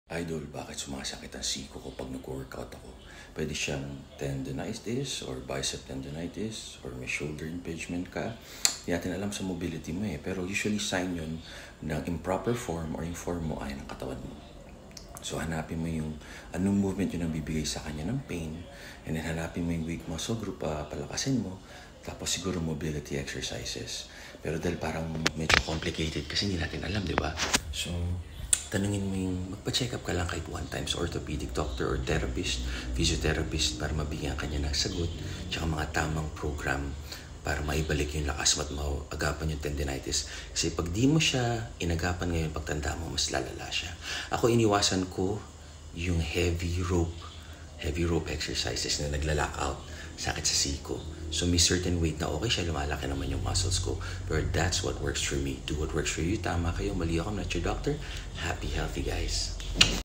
Idol, bakit sumasakit ang siko ko pag nag-workout ako? Pwede siyang tendonitis or bicep tendonitis or may shoulder impingement ka. Hindi natin alam sa mobility mo pero usually sign yun ng improper form or yung form mo ay ng katawan mo. So hanapin mo yung anong movement yun ang bibigay sa kanya ng pain, and then hanapin mo yung weak muscle group, palakasin mo, tapos siguro mobility exercises. Pero dahil parang medyo complicated kasi hindi natin alam, di ba? So tanungin mo yung magpa-check up ka lang kahit one time sa orthopedic doctor or therapist, physiotherapist para mabigyan kanya ng sagot, tsaka mga tamang program para maibalik yung lakas mo at maagapan yung tendinitis. Kasi pag di mo siya inagapan ngayon, pagtanda mo, mas lalala siya. Ako, iniwasan ko yung heavy rope exercises na nagla-lock out, sakit sa siko. So may certain weight na okay siya, lumalaki naman yung muscles ko. But that's what works for me. Do what works for you. Tama kayo, mali ako, I'm not your doctor. Happy, healthy guys.